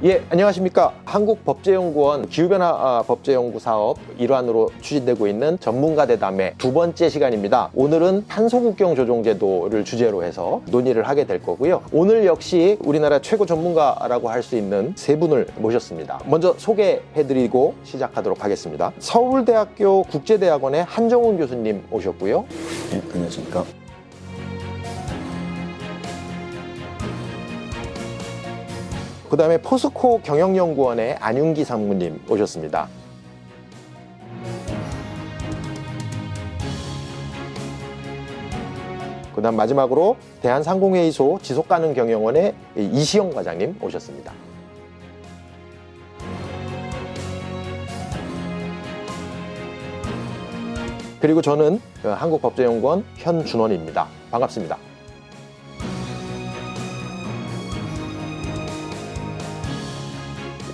예, 안녕하십니까. 한국법제연구원 기후변화 법제연구 사업 일환으로 추진되고 있는 전문가 대담회 두 번째 시간입니다. 오늘은 탄소국경 조정제도를 주제로 해서 논의를 하게 될 거고요. 오늘 역시 우리나라 최고 전문가라고 할 수 있는 세 분을 모셨습니다. 먼저 소개해드리고 시작하도록 하겠습니다. 서울대학교 국제대학원의 한정훈 교수님 오셨고요. 네, 안녕하십니까. 그 다음에 포스코 경영연구원의 안윤기 상무님 오셨습니다. 그 다음 마지막으로 대한상공회의소 지속가능경영원의 이시영 과장님 오셨습니다. 그리고 저는 한국법제연구원 현준원입니다. 반갑습니다.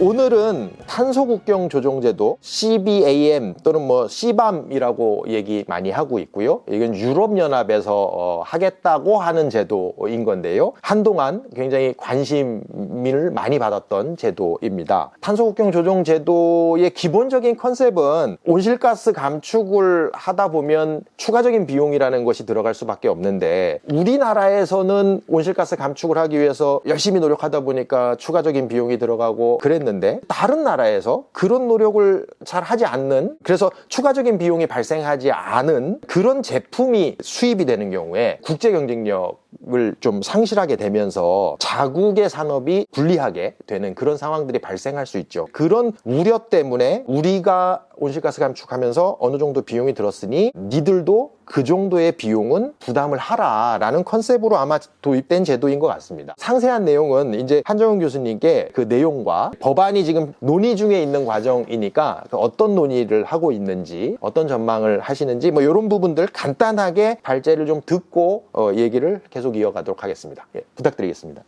오늘은 탄소국경 조정제도 CBAM 또는 CBAM이라고 얘기 많이 하고 있고요. 이건 유럽연합에서 하겠다고 하는 제도인 건데요. 한동안 굉장히 관심을 많이 받았던 제도입니다. 탄소국경 조정제도의 기본적인 컨셉은 온실가스 감축을 하다 보면 추가적인 비용이라는 것이 들어갈 수밖에 없는데, 우리나라에서는 온실가스 감축을 하기 위해서 열심히 노력하다 보니까 추가적인 비용이 들어가고 그랬는데, 다른 나라에서 그런 노력을 잘 하지 않는, 그래서 추가적인 비용이 발생하지 않은 그런 제품이 수입이 되는 경우에 국제 경쟁력을 좀 상실하게 되면서 자국의 산업이 불리하게 되는 그런 상황들이 발생할 수 있죠. 그런 우려 때문에 우리가 온실가스 감축하면서 어느 정도 비용이 들었으니 니들도 그 정도의 비용은 부담을 하라라는 컨셉으로 아마 도입된 제도인 것 같습니다. 상세한 내용은 이제 한정훈 교수님께 그 내용과 법안이 지금 논의 중에 있는 과정이니까 어떤 논의를 하고 있는지, 어떤 전망을 하시는지 이런 부분들 간단하게 발제를 좀 듣고 얘기를 계속 이어가도록 하겠습니다. 예, 부탁드리겠습니다.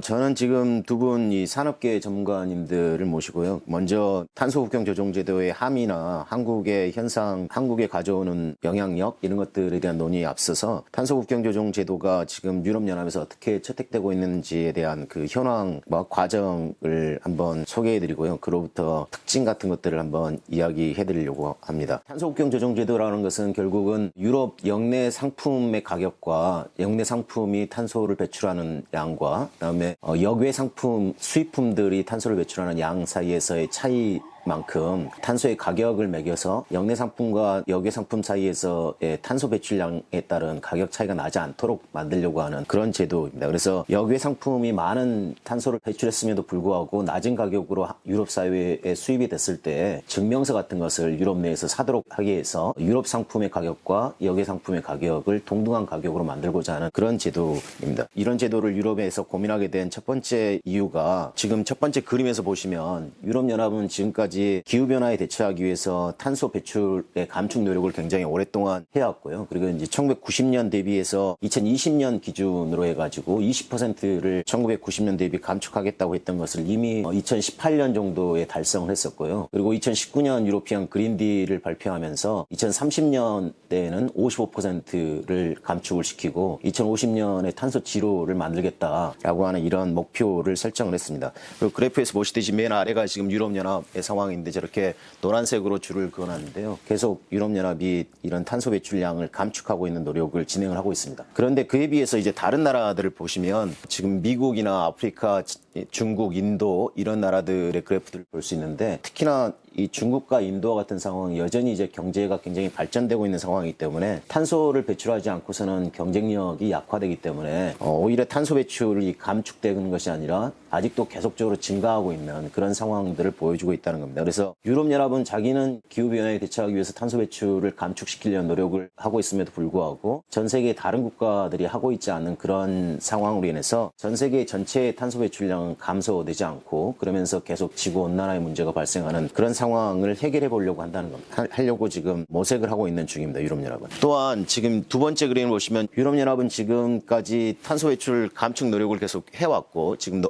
저는 지금 두 분 이 산업계 전문가님들을 모시고요. 먼저 탄소국경 조정제도의 함의나 한국의 현상, 한국에 가져오는 영향력 이런 것들에 대한 논의에 앞서서 탄소국경 조정제도가 지금 유럽연합에서 어떻게 채택되고 있는지에 대한 그 현황과 과정을 한번 소개해드리고요. 그로부터 특징 같은 것들을 한번 이야기해드리려고 합니다. 탄소국경 조정제도라는 것은 결국은 유럽 영내 상품의 가격과 영내 상품이 탄소를 배출하는 양과 그다음에 역외 상품, 수입품들이 탄소를 배출하는 양 사이에서의 차이만큼 탄소의 가격을 매겨서 역내 상품과 역외 상품 사이에서의 탄소 배출량에 따른 가격 차이가 나지 않도록 만들려고 하는 그런 제도입니다. 그래서 역외 상품이 많은 탄소를 배출했음에도 불구하고 낮은 가격으로 유럽 사회에 수입이 됐을 때 증명서 같은 것을 유럽 내에서 사도록 하기 위해서 유럽 상품의 가격과 역외 상품의 가격을 동등한 가격으로 만들고자 하는 그런 제도입니다. 이런 제도를 유럽에서 고민하게 된 첫 번째 이유가 지금 첫 번째 그림에서 보시면 유럽연합은 지금까지 기후변화에 대처하기 위해서 탄소 배출의 감축 노력을 굉장히 오랫동안 해왔고요. 그리고 이제 1990년 대비해서 2020년 기준으로 해가지고 20%를 1990년 대비 감축하겠다고 했던 것을 이미 2018년 정도에 달성을 했었고요. 그리고 2019년 유로피안 그린딜을 발표하면서 2030년대에는 55%를 감축을 시키고 2050년에 탄소 지로를 만들겠다라고 하는 이런 목표를 설정을 했습니다. 그리고 그래프에서 보시듯이 맨 아래가 지금 유럽연합의 상황인데 저렇게 노란색으로 줄을 그어놨는데요. 계속 유럽연합이 이런 탄소 배출량을 감축하고 있는 노력을 진행을 하고 있습니다. 그런데 그에 비해서 이제 다른 나라들을 보시면 지금 미국이나 아프리카, 중국, 인도 이런 나라들의 그래프들을 볼 수 있는데, 특히나 이 중국과 인도와 같은 상황은 여전히 이제 경제가 굉장히 발전되고 있는 상황이기 때문에 탄소를 배출하지 않고서는 경쟁력이 약화되기 때문에 오히려 탄소 배출이 감축되는 것이 아니라 아직도 계속적으로 증가하고 있는 그런 상황들을 보여주고 있다는 겁니다. 그래서 유럽연합은 자기는 기후변화에 대처하기 위해서 탄소 배출을 감축시키려는 노력을 하고 있음에도 불구하고 전 세계 다른 국가들이 하고 있지 않은 그런 상황으로 인해서 전 세계 전체의 탄소 배출량은 감소되지 않고, 그러면서 계속 지구온난화의 문제가 발생하는 그런 상황을 해결해 보려고 한다는 겁니다. 하려고 지금 모색을 하고 있는 중입니다. 유럽연합은. 또한 지금 두 번째 그림을 보시면 유럽연합은 지금까지 탄소 배출 감축 노력을 계속 해왔고 지금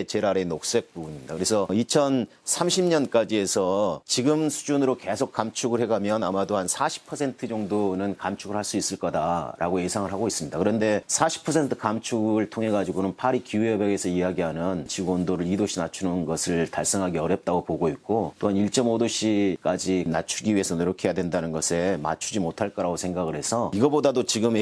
제일 아래 녹색 부분입니다. 그래서 2030년까지 해서 지금 수준으로 계속 감축을 해가면 아마도 한 40% 정도는 감축을 할 수 있을 거다라고 예상을 하고 있습니다. 그런데 40% 감축을 통해 가지고는 파리 기후협약에서 이야기하는 지구 온도를 2도씨 낮추는 것을 달성하기 어렵다고 보고 있고 또한 1.5도씨까지 낮추기 위해서 노력해야 된다는 것에 맞추지 못할 거라고 생각을 해서 이거보다도 지금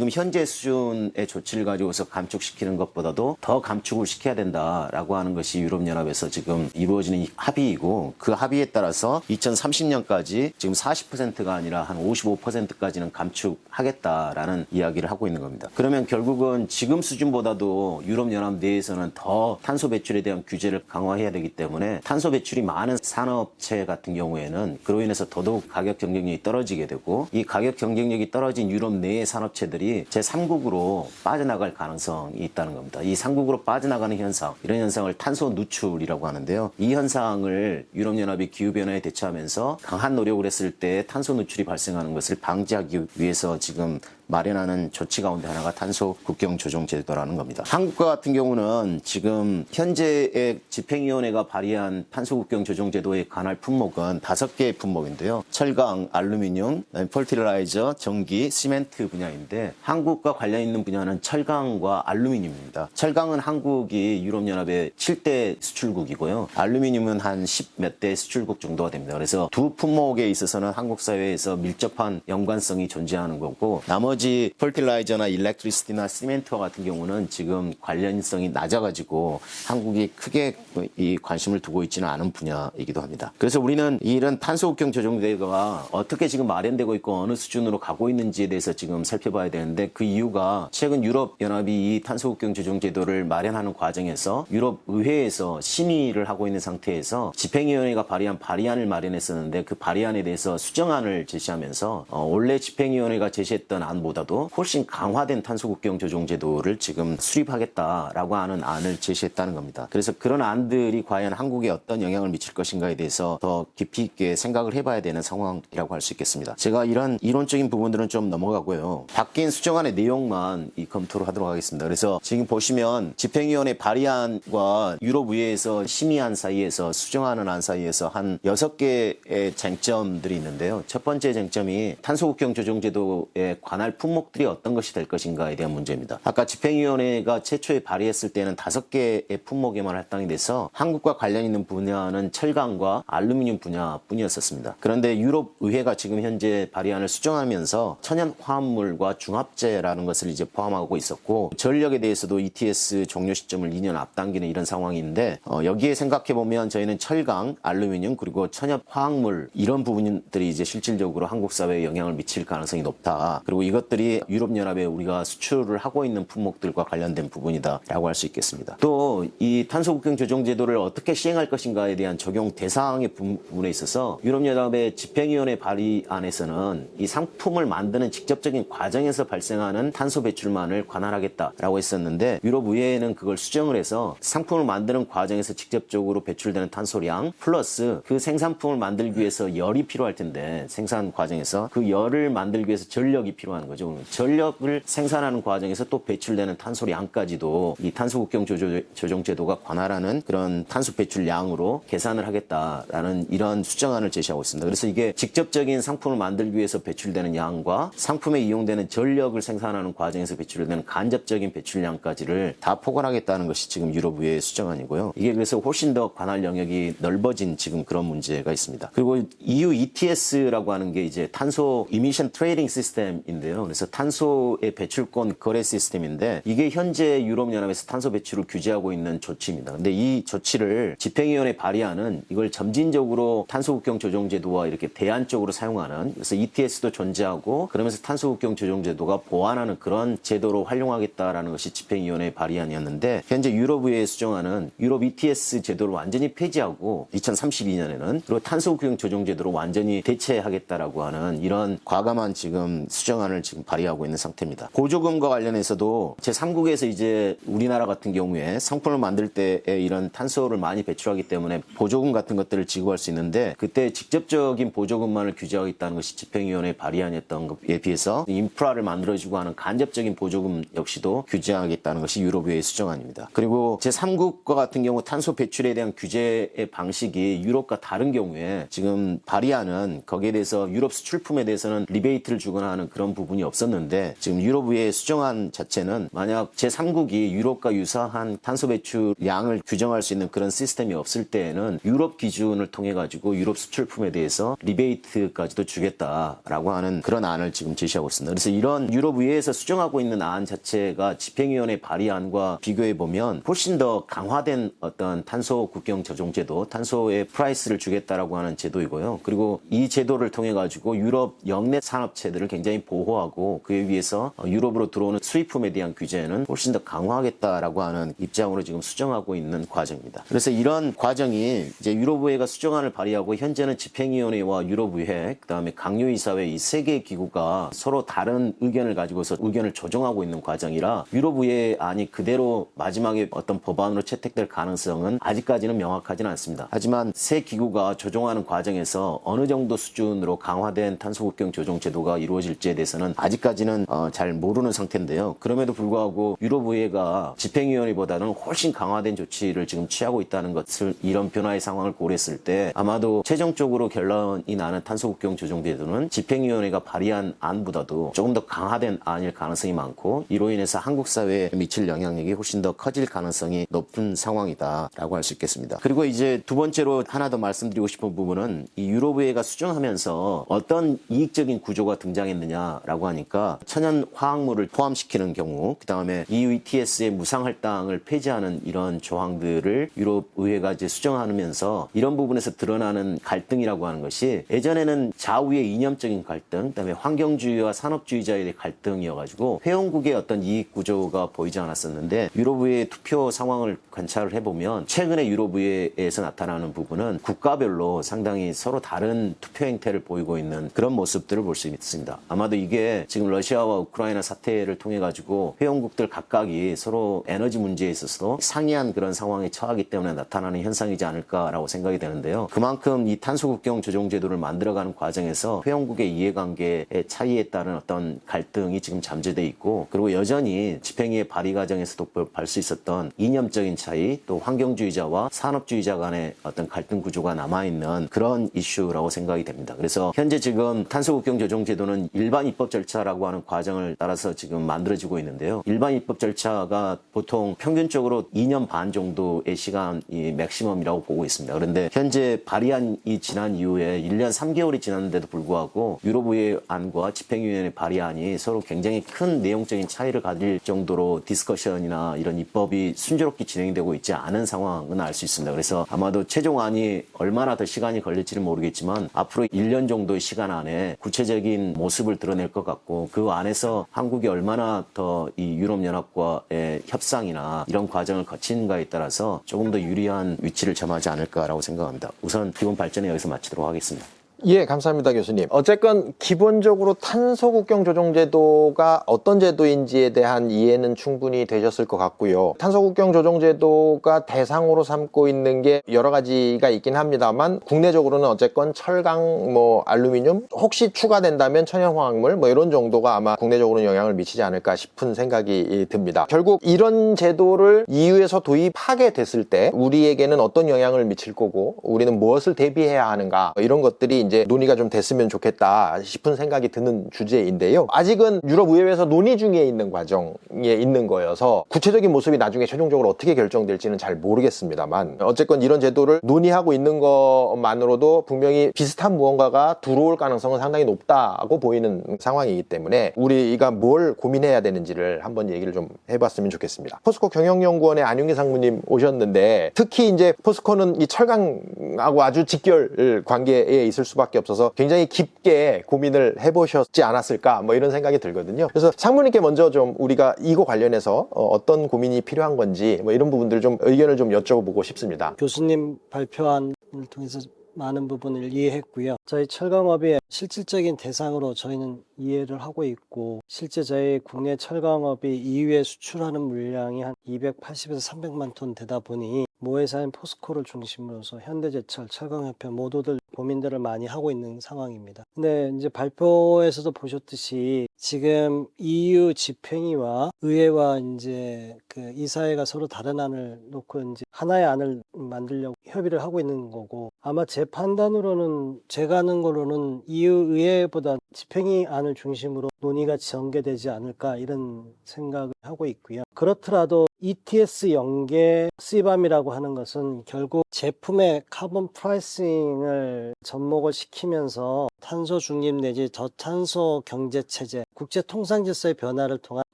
현재 수준의 조치를 가지고서 감축시키는 것보다도 더 감축을 시켜야 된다라고 하는 것이 유럽연합에서 지금 이루어지는 합의이고 그 합의에 따라서 2030년까지 지금 40%가 아니라 한 55%까지는 감축하겠다라는 이야기를 하고 있는 겁니다. 그러면 결국은 지금 수준보다도 유럽연합 내에서는 더 탄소 배출에 대한 규제를 강화해야 되기 때문에 탄소 배출이 많은 산업체 같은 경우에는 그로 인해서 더더욱 가격 경쟁력이 떨어지게 되고 이 가격 경쟁력이 떨어진 유럽 내의 산업체들이 제3국으로 빠져나갈 가능성이 있다는 겁니다. 이 3국으로 빠져나가는 현상, 이런 현상을 탄소 누출이라고 하는데요. 이 현상을 유럽연합이 기후변화에 대처하면서 강한 노력을 했을 때 탄소 누출이 발생하는 것을 방지하기 위해서 지금 마련하는 조치 가운데 하나가 탄소 국경 조정 제도라는 겁니다. 한국과 같은 경우는 지금 현재의 집행위원회가 발의한 탄소 국경 조정 제도의 관할 품목은 5개의 품목인데요. 철강, 알루미늄, 퍼틸라이저, 전기, 시멘트 분야인데 한국과 관련 있는 분야는 철강과 알루미늄입니다. 철강은 한국이 유럽연합의 7대 수출국이고요. 알루미늄은 한 10 몇 대 수출국 정도가 됩니다. 그래서 두 품목에 있어서는 한국 사회에서 밀접한 연관성이 존재하는 거고 나머지 퍼틸라이저나 일렉트리시티나 시멘트와 같은 경우는 지금 관련성이 낮아가지고 한국이 크게 이 관심을 두고 있지는 않은 분야이기도 합니다. 그래서 우리는 이런 탄소국경 조정제도가 어떻게 지금 마련되고 있고 어느 수준으로 가고 있는지에 대해서 지금 살펴봐야 되는데 그 이유가 최근 유럽연합이 이 탄소국경 조정제도를 마련하는 과정에서 유럽의회에서 심의를 하고 있는 상태에서 집행위원회가 발의한 발의안을 마련했었는데 그 발의안에 대해서 수정안을 제시하면서 원래 집행위원회가 제시했던 안보다도 훨씬 강화된 탄소국경 조정제도를 지금 수립하겠다라고 하는 안을 제시했다는 겁니다. 그래서 그런 안들이 과연 한국에 어떤 영향을 미칠 것인가에 대해서 더 깊이 있게 생각을 해봐야 되는 상황이라고 할 수 있겠습니다. 제가 이런 이론적인 부분들은 좀 넘어가고요. 바뀐 수정안의 내용만 검토를 하도록 하겠습니다. 그래서 지금 보시면 집행위원회 발의안과 유럽의회에서 심의안 사이에서 수정하는 안 사이에서 한 6개의 쟁점들이 있는데요. 첫 번째 쟁점이 탄소국경 조정제도의 관할 품목들이 어떤 것이 될 것인가에 대한 문제입니다. 아까 집행위원회가 최초에 발의했을 때는 5개의 품목에만 할당이 돼서 한국과 관련 있는 분야는 철강과 알루미늄 분야뿐이었었습니다. 그런데 유럽의회가 지금 현재 발의안을 수정하면서 천연화합물과 중합재라는 것을 이제 포함하고 있었고 전력에 대해서도 ETS 종료 시점을 2년 앞당기는 이런 상황인데 여기에 생각해보면 저희는 철강, 알루미늄 그리고 천연화학물 이런 부분들이 이제 실질적으로 한국 사회에 영향을 미칠 가능성이 높다. 그리고 이것들이 유럽연합에 우리가 수출을 하고 있는 품목들과 관련된 부분이다라고 할 수 있겠습니다. 또 이 탄소국경 조정제도를 어떻게 시행할 것인가에 대한 적용 대상의 부분에 있어서 유럽연합의 집행위원회 발의안에서는 이 상품을 만드는 직접적인 과정에서 발생하는 탄소 배출만을 관할하겠다라고 했었는데 유럽의회에는 그걸 수정을 해서 상품을 만드는 과정에서 직접적으로 배출되는 탄소량 플러스 그 생산품을 만들기 위해서 열이 필요할 텐데 생산 과정에서 그 열을 만들기 위해서 전력이 필요한 거죠. 전력을 생산하는 과정에서 또 배출되는 탄소량까지도 이 탄소국경 조정제도가 관할하는 그런 탄소 배출량으로 계산을 하겠다라는 이런 수정안을 제시하고 있습니다. 그래서 이게 직접적인 상품을 만들기 위해서 배출되는 양과 상품에 이용되는 전력을 생산하는 과정에서 배출되는 간접적인 배출량까지를 다 포괄하겠다는 것이 지금 유럽의회의 수정안이고요. 이게 그래서 훨씬 더 관할 영역이 넓어진 지금 그런 문제가 있습니다. 그리고 EU ETS라고 하는 게 이제 탄소 이미션 트레이딩 시스템인데요. 그래서 탄소의 배출권 거래 시스템인데 이게 현재 유럽연합에서 탄소 배출을 규제하고 있는 조치입니다. 근데 이 조치를 집행위원회 발의안은 이걸 점진적으로 탄소국경 조정제도와 이렇게 대안적으로 사용하는 그래서 ETS도 존재하고 그러면서 탄소국경 조정제도가 보완하는 그런 제도로 활용하겠다라는 것이 집행위원회 발의안이었는데 현재 유럽의회 수정안은 유럽 ETS 제도를 완전히 폐지하고 2032년에는 그리고 탄소국경 조정제도로 완전히 대체하겠다라고 하는 이런 과감한 지금 수정안을 지금 지금 발휘하고 있는 상태입니다. 보조금과 관련해서도 제3국에서 이제 우리나라 같은 경우에 상품을 만들 때에 이런 탄소를 많이 배출하기 때문에 보조금 같은 것들을 지급할 수 있는데, 그때 직접적인 보조금만을 규제하겠다는 것이 집행위원회에 발의안이었던 것에 비해서 인프라를 만들어주고 하는 간접적인 보조금 역시도 규제하겠다는 것이 유럽의회 수정안입니다. 그리고 제3국과 같은 경우 탄소 배출에 대한 규제의 방식이 유럽과 다른 경우에 지금 발의안은 거기에 대해서 유럽 수출품에 대해서는 리베이트를 주거나 하는 그런 부분이 없었는데, 지금 유럽의회 수정안 자체는 만약 제3국이 유럽과 유사한 탄소 배출량을 규정할 수 있는 그런 시스템이 없을 때에는 유럽 기준을 통해 가지고 유럽 수출품에 대해서 리베이트까지도 주겠다라고 하는 그런 안을 지금 제시하고 있습니다. 그래서 이런 유럽의회에서 수정하고 있는 안 자체가 집행위원회 발의안과 비교해 보면 훨씬 더 강화된 어떤 탄소 국경 조정 제도, 탄소의 프라이스를 주겠다라고 하는 제도이고요. 그리고 이 제도를 통해 가지고 유럽 영내 산업체들을 굉장히 보호하고 그에 비해서 유럽으로 들어오는 수입품에 대한 규제는 훨씬 더 강화하겠다라고 하는 입장으로 지금 수정하고 있는 과정입니다. 그래서 이런 과정이 이제 유럽의회가 수정안을 발의하고 현재는 집행위원회와 유럽의회, 그다음에 강요이사회 이 세 개의 기구가 서로 다른 의견을 가지고서 의견을 조정하고 있는 과정이라 유럽의회 안이 그대로 마지막에 어떤 법안으로 채택될 가능성은 아직까지는 명확하지는 않습니다. 하지만 세 기구가 조정하는 과정에서 어느 정도 수준으로 강화된 탄소국경 조정 제도가 이루어질지에 대해서는 아직까지는 잘 모르는 상태인데요. 그럼에도 불구하고 유럽의회가 집행위원회보다는 훨씬 강화된 조치를 지금 취하고 있다는 것을, 이런 변화의 상황을 고려했을 때 아마도 최종적으로 결론이 나는 탄소국경 조정 제도는 집행위원회가 발의한 안보다도 조금 더 강화된 안일 가능성이 많고, 이로 인해서 한국 사회에 미칠 영향력이 훨씬 더 커질 가능성이 높은 상황이다라고 할 수 있겠습니다. 그리고 이제 두 번째로 하나 더 말씀드리고 싶은 부분은 이 유럽의회가 수정하면서 어떤 이익적인 구조가 등장했느냐라고 하니까 천연 화학물을 포함시키는 경우, 그 다음에 EU ETS의 무상 할당을 폐지하는 이런 조항들을 유럽의회가 이제 수정하면서 이런 부분에서 드러나는 갈등이라고 하는 것이 예전에는 좌우의 이념적인 갈등, 그다음에 환경주의와 산업주의자의 갈등이어가지고 회원국의 어떤 이익 구조가 보이지 않았었는데, 유럽의회 투표 상황을 관찰을 해보면 최근에 유럽의회에서 나타나는 부분은 국가별로 상당히 서로 다른 투표 행태를 보이고 있는 그런 모습들을 볼 수 있습니다. 아마도 이게 지금 러시아와 우크라이나 사태를 통해 가지고 회원국들 각각이 서로 에너지 문제에 있어서도 상이한 그런 상황에 처하기 때문에 나타나는 현상이지 않을까라고 생각이 되는데요. 그만큼 이 탄소국경 조정 제도를 만들어가는 과정에서 회원국의 이해관계의 차이에 따른 어떤 갈등이 지금 잠재돼 있고, 그리고 여전히 집행위의 발의 과정에서도 볼 수 있었던 이념적인 차이, 또 환경주의자와 산업주의자 간의 어떤 갈등 구조가 남아있는 그런 이슈라고 생각이 됩니다. 그래서 현재 지금 탄소국경 조정 제도는 일반 입법 절차라고 하는 과정을 따라서 지금 만들어지고 있는데요. 일반 입법 절차가 보통 평균적으로 2년 반 정도의 시간이 맥시멈이라고 보고 있습니다. 그런데 현재 발의안이 지난 이후에 1년 3개월이 지났는데도 불구하고 유럽의회 안과 집행위원회 발의안이 서로 굉장히 큰 내용적인 차이를 가질 정도로 디스커션이나 이런 입법이 순조롭게 진행되고 있지 않은 상황은 알 수 있습니다. 그래서 아마도 최종안이 얼마나 더 시간이 걸릴지는 모르겠지만 앞으로 1년 정도의 시간 안에 구체적인 모습을 드러낼 것 같고, 그 안에서 한국이 얼마나 더 이 유럽연합과의 협상이나 이런 과정을 거치는가에 따라서 조금 더 유리한 위치를 점하지 않을까라고 생각합니다. 우선 기본 발전은 여기서 마치도록 하겠습니다. 예, 감사합니다, 교수님. 어쨌건 기본적으로 탄소국경 조정제도가 어떤 제도인지에 대한 이해는 충분히 되셨을 것 같고요. 탄소국경 조정제도가 대상으로 삼고 있는 게 여러 가지가 있긴 합니다만, 국내적으로는 어쨌건 철강, 알루미늄, 혹시 추가된다면 천연화학물 이런 정도가 아마 국내적으로는 영향을 미치지 않을까 싶은 생각이 듭니다. 결국 이런 제도를 EU에서 도입하게 됐을 때 우리에게는 어떤 영향을 미칠 거고, 우리는 무엇을 대비해야 하는가, 이런 것들이 이제 논의가 좀 됐으면 좋겠다 싶은 생각이 드는 주제인데요. 아직은 유럽의회에서 논의 중에 있는 과정에 있는 거여서 구체적인 모습이 나중에 최종적으로 어떻게 결정될지는 잘 모르겠습니다만, 어쨌건 이런 제도를 논의하고 있는 것만으로도 분명히 비슷한 무언가가 들어올 가능성은 상당히 높다고 보이는 상황이기 때문에 우리가 뭘 고민해야 되는지를 한번 얘기를 좀 해봤으면 좋겠습니다. 포스코 경영연구원의 안윤기 상무님 오셨는데, 특히 이제 포스코는 이 철강하고 아주 직결 관계에 있을 수밖에 없어서 굉장히 깊게 고민을 해보셨지 않았을까 이런 생각이 들거든요. 그래서 상무님께 먼저 좀 우리가 이거 관련해서 어떤 고민이 필요한 건지 이런 부분들 좀 의견을 좀 여쭤보고 싶습니다. 교수님 발표안을 통해서 많은 부분을 이해했고요. 저희 철강업의 실질적인 대상으로 저희는 이해를 하고 있고, 실제 저희 국내 철강업이 EU에 수출하는 물량이 한 280에서 300만 톤 되다 보니 모회사인 포스코를 중심으로서 현대제철, 철강협회 모두들 고민들을 많이 하고 있는 상황입니다. 근데 이제 발표에서도 보셨듯이 지금 EU 집행위와 의회와 이제 그 이사회가 서로 다른 안을 놓고 이제 하나의 안을 만들려고 협의를 하고 있는 거고, 아마 제 판단으로는 제가 아는 거로는 EU 의회보다 집행위 안을 중심으로 논의가 전개되지 않을까 이런 생각을 하고 있고요. 그렇더라도 ETS 연계 CBAM이라고 하는 것은 결국 제품의 카본 프라이싱을 접목을 시키면서 탄소 중립 내지 저탄소 경제 체제, 국제 통상 질서의 변화를 통한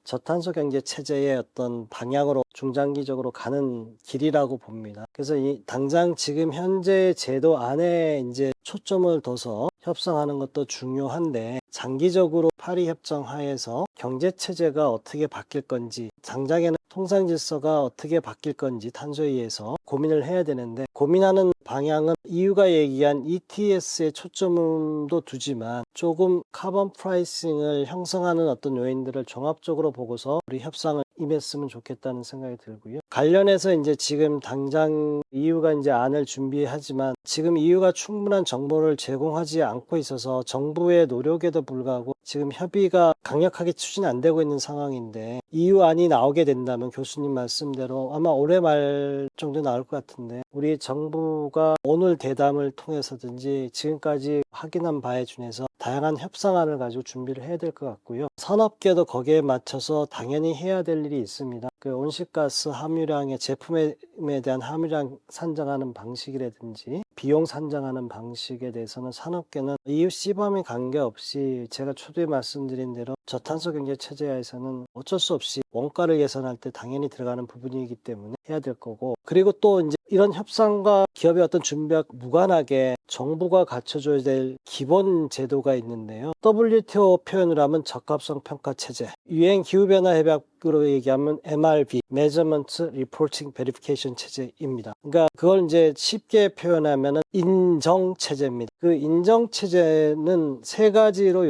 저탄소 경제 체제의 어떤 방향으로 중장기적으로 가는 길이라고 봅니다. 그래서 당장 지금 현재 제도 안에 이제 초점을 둬서 협상하는 것도 중요한데, 장기적으로 파리 협정 하에서 경제 체제가 어떻게 바뀔 건지, 당장에는 통상 질서가 어떻게 바뀔 건지 탄소에 의해서 고민을 해야 되는데, 고민하는 방향은 EU가 얘기한 ETS에 초점도 두지만 조금 카본 프라이싱을 형성하는 어떤 요인들을 종합적으로 보고서 우리 협상을 임했으면 좋겠다는 생각이 들고요. 관련해서 이제 지금 당장 EU가 이제 안을 준비하지만 지금 EU가 충분한 정보를 제공하지 않고 있어서 정부의 노력에도 불구하고 지금 협의가 강력하게 추진이 안 되고 있는 상황인데, EU 안이 나오게 된다면 교수님 말씀대로 아마 올해 말 정도 나올 것 같은데, 우리 정부가 오늘 대담을 통해서든지 지금까지 확인한 바에 준해서 다양한 협상안을 가지고 준비를 해야 될 것 같고요. 산업계도 거기에 맞춰서 당연히 해야 될 일이 있습니다. 그 온실가스 함유량의 제품에 대한 함유량 산정하는 방식이라든지 비용 산정하는 방식에 대해서는 산업계는 EU CBAM에 관계없이 제가 초두에 말씀드린 대로 저탄소 경제 체제하에서는 어쩔 수 없이 원가를 예산할 때 당연히 들어가는 부분이기 때문에 해야 될 거고, 그리고 또 이제 이런 협상과 기업의 어떤 준비와 무관하게 정부가 갖춰줘야 될 기본 제도가 있는데요. WTO 표현으로 하면 적합성 평가 체제, 유엔 기후변화 협약으로 얘기하면 MRV, Measurement Reporting Verification 체제입니다. 그러니까 그걸 이제 쉽게 표현하면 인정 체제입니다. 그 인정 체제는 세 가지로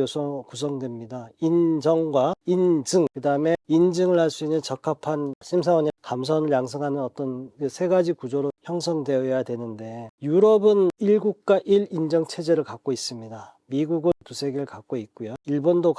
구성됩니다. 인정과 인증, 그 다음에 인증을 할 수 있는 적합한 심사원의 감사원을 양성하는 어떤 세 가지 구조로 형성되어야 되는데, 유럽은 1국가 1인정 체제를 갖고 있습니다. 미국은 두세 개를 갖고 있고요. 일본도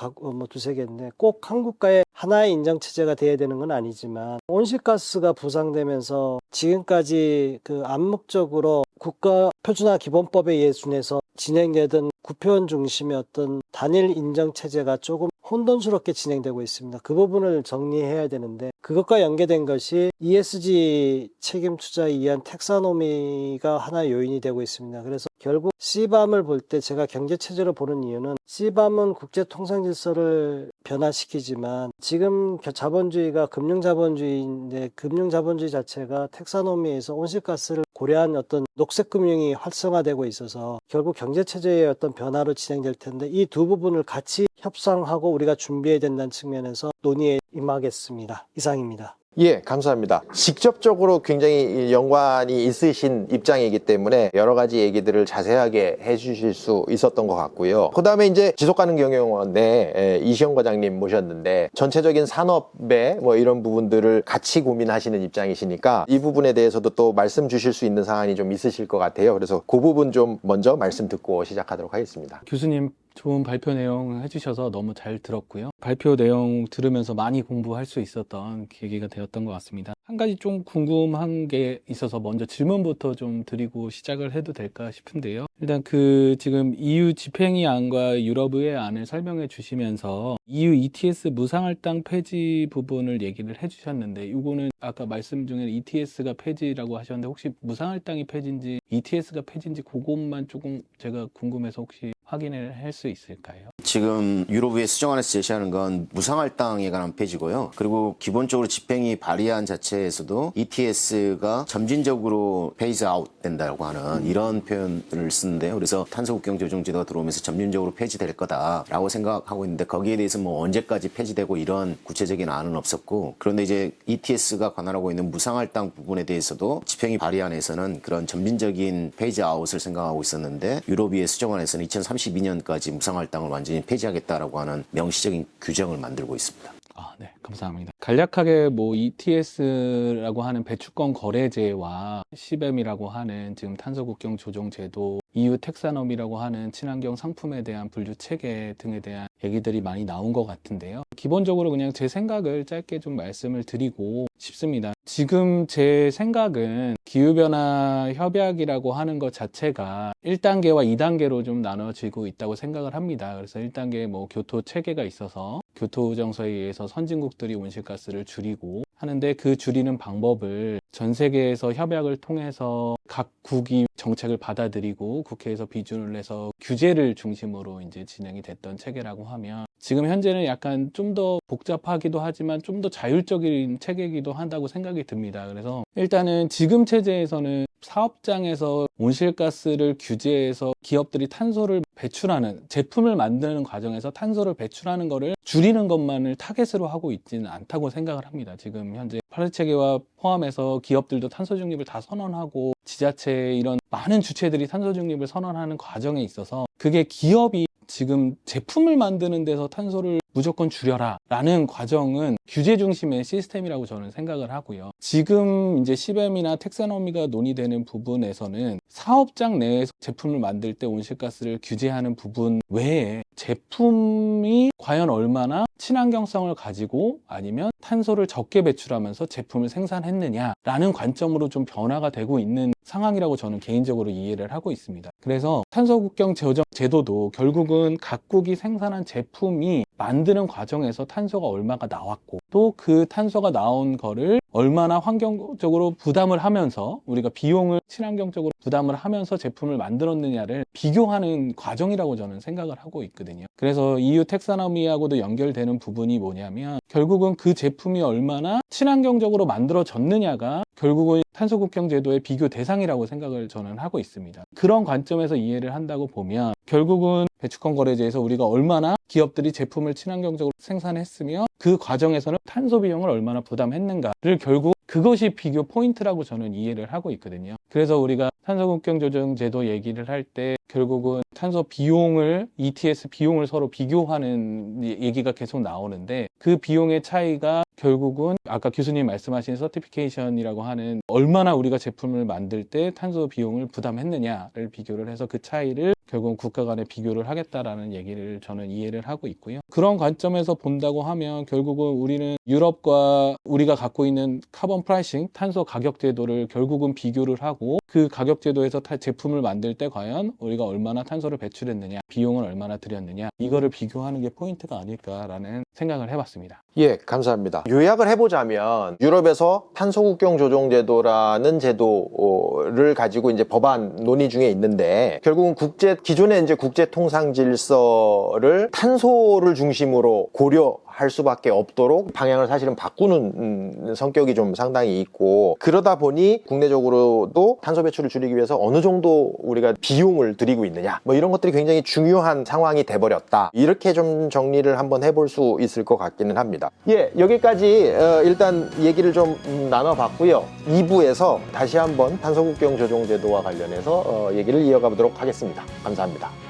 두세 개인데 꼭 한 국가에 하나의 인정 체제가 돼야 되는 건 아니지만, 온실가스가 부상되면서 지금까지 그 암묵적으로 국가 표준화 기본법에 예순해서 진행되던 구표원 중심의 어떤 단일 인정 체제가 조금 혼돈스럽게 진행되고 있습니다. 그 부분을 정리해야 되는데, 그것과 연계된 것이 ESG 책임 투자에 의한 텍사노미가 하나의 요인이 되고 있습니다. 그래서 결국 CBAM을 볼 때 제가 경제 체제로 보는 이유는, CBAM은 국제 통상 질서를 변화시키지만 지금 자본주의가 금융 자본주의인데, 금융 자본주의 자체가 텍사노미에서 온실가스를 고려한 어떤 녹색 금융이 활성화되고 있어서 결국 경제 체제의 어떤 변화로 진행될 텐데, 이 두 부분을 같이 협상하고 우리가 준비해야 된다는 측면에서 논의에 임하겠습니다. 이상입니다. 예, 감사합니다. 직접적으로 굉장히 연관이 있으신 입장이기 때문에 여러 가지 얘기들을 자세하게 해주실 수 있었던 것 같고요. 그 다음에 이제 지속가능경영원의 이시영 과장님 모셨는데, 전체적인 산업의 뭐 이런 부분들을 같이 고민하시는 입장이시니까 이 부분에 대해서도 또 말씀 주실 수 있는 사안이 좀 있으실 것 같아요. 그래서 그 부분 좀 먼저 말씀 듣고 시작하도록 하겠습니다. 교수님 좋은 발표 내용 해주셔서 너무 잘 들었고요. 발표 내용 들으면서 많이 공부할 수 있었던 계기가 되었던 것 같습니다. 한 가지 좀 궁금한 게 있어서 먼저 질문부터 좀 드리고 시작을 해도 될까 싶은데요. 일단 그 지금 EU 집행위 안과 유럽의 안을 설명해 주시면서 EU ETS 무상할당 폐지 부분을 얘기를 해주셨는데, 이거는 아까 말씀 중에 ETS가 폐지라고 하셨는데, 혹시 무상할당이 폐지인지 ETS가 폐지인지 그것만 조금 제가 궁금해서 혹시 확인을 할 수 있을까요? 지금 유럽의 수정안에서 제시하는 건 무상할당에 관한 페이지고요. 그리고 기본적으로 집행위 발의안 자체에서도 ETS가 점진적으로 페이즈 아웃 된다고 하는 이런 표현을 쓰는데요. 그래서 탄소 국경 조정 제도가 들어오면서 점진적으로 폐지될 거다라고 생각하고 있는데 거기에 대해서 뭐 언제까지 폐지되고 이런 구체적인 안은 없었고, 그런데 이제 ETS가 관할하고 있는 무상할당 부분에 대해서도 집행위 발의안에서는 그런 점진적인 페이즈 아웃을 생각하고 있었는데 유럽의 수정안에서는 2032년까지 무상할당을 완전히 폐지하겠다라고 하는 명시적인 규정을 만들고 있습니다. 네, 감사합니다. 간략하게 뭐 ETS라고 하는 배출권 거래제와 CBAM이라고 하는 지금 탄소 국경 조정 제도, EU 텍사넘이라고 하는 친환경 상품에 대한 분류 체계 등에 대한 얘기들이 많이 나온 것 같은데요. 기본적으로 그냥 제 생각을 짧게 좀 말씀을 드리고 싶습니다. 지금 제 생각은 기후변화 협약이라고 하는 것 자체가 1단계와 2단계로 좀 나눠지고 있다고 생각을 합니다. 그래서 1단계 뭐 교토 체계가 있어서 교토 정서에 의해서 선진국들이 온실가스를 줄이고 하는데, 그 줄이는 방법을 전 세계에서 협약을 통해서 각 국이 정책을 받아들이고 국회에서 비준을 내서 규제를 중심으로 이제 진행이 됐던 체계라고 하면, 지금 현재는 약간 좀 더 복잡하기도 하지만 좀 더 자율적인 체계이기도 한다고 생각이 듭니다. 그래서 일단은 지금 체제에서는 사업장에서 온실가스를 규제해서 기업들이 탄소를 배출하는, 제품을 만드는 과정에서 탄소를 배출하는 거를 줄이는 것만을 타겟으로 하고 있지는 않다고 생각을 합니다. 지금 현재 파리 체계와 포함해서 기업들도 탄소 중립을 다 선언하고 지자체 이런 많은 주체들이 탄소 중립을 선언하는 과정에 있어서 그게 기업이 지금 제품을 만드는 데서 탄소를 무조건 줄여라 라는 과정은 규제 중심의 시스템이라고 저는 생각을 하고요. 지금 이제 CBAM이나 텍사노미가 논의되는 부분에서는 사업장 내에서 제품을 만들 때 온실가스를 규제하는 부분 외에 제품이 과연 얼마나 친환경성을 가지고 아니면 탄소를 적게 배출하면서 제품을 생산했느냐라는 관점으로 좀 변화가 되고 있는 상황이라고 저는 개인적으로 이해를 하고 있습니다. 그래서 탄소 국경 조정 제도도 결국은 각국이 생산한 제품이 만드는 과정에서 탄소가 얼마가 나왔고 또 그 탄소가 나온 거를 얼마나 환경적으로 부담을 하면서 우리가 비용을 친환경적으로 부담을 하면서 제품을 만들었느냐를 비교하는 과정이라고 저는 생각을 하고 있거든요. 그래서 EU 텍사노미하고도 연결되는 부분이 뭐냐면 결국은 그 제품이 얼마나 친환경적으로 만들어졌느냐가 결국은 탄소 국경 제도의 비교 대상이라고 생각을 저는 하고 있습니다. 그런 관점에서 이해를 한다고 보면 결국은 배출권 거래제에서 우리가 얼마나 기업들이 제품을 친환경적으로 생산했으며 그 과정에서는 탄소 비용을 얼마나 부담했는가를 결국 그것이 비교 포인트라고 저는 이해를 하고 있거든요. 그래서 우리가 탄소 국경 조정 제도 얘기를 할 때 결국은 탄소 비용을 ETS 비용을 서로 비교하는 얘기가 계속 나오는데 그 비용의 차이가 결국은 아까 교수님 말씀하신 서티피케이션이라고 하는 얼마나 우리가 제품을 만들 때 탄소 비용을 부담했느냐를 비교를 해서 그 차이를 결국은 국가 간에 비교를 하겠다라는 얘기를 저는 이해를 하고 있고요. 그런 관점에서 본다고 하면 결국은 우리는 유럽과 우리가 갖고 있는 카본 프라이싱, 탄소 가격 제도를 결국은 비교를 하고 그 가격 제도에서 제품을 만들 때 과연 우리가 얼마나 탄소를 배출했느냐, 비용을 얼마나 들였느냐 이거를 비교하는 게 포인트가 아닐까라는 생각을 해봤습니다. 예, 감사합니다. 요약을 해보자면 유럽에서 탄소 국경 조정 제도라는 제도를 가지고 이제 법안 논의 중에 있는데 결국은 기존의 이제 국제 통상 질서를 탄소를 중심으로 고려할 수밖에 없도록 방향을 사실은 바꾸는 성격이 좀 상당히 있고, 그러다 보니 국내적으로도 탄소 배출을 줄이기 위해서 어느 정도 우리가 비용을 들이고 있느냐 뭐 이런 것들이 굉장히 중요한 상황이 돼버렸다, 이렇게 좀 정리를 한번 해볼 수 있을 것 같기는 합니다. 예, 여기까지 일단 얘기를 좀 나눠봤고요. 2부에서 다시 한번 탄소 국경 조정 제도와 관련해서 얘기를 이어가 보도록 하겠습니다. 감사합니다.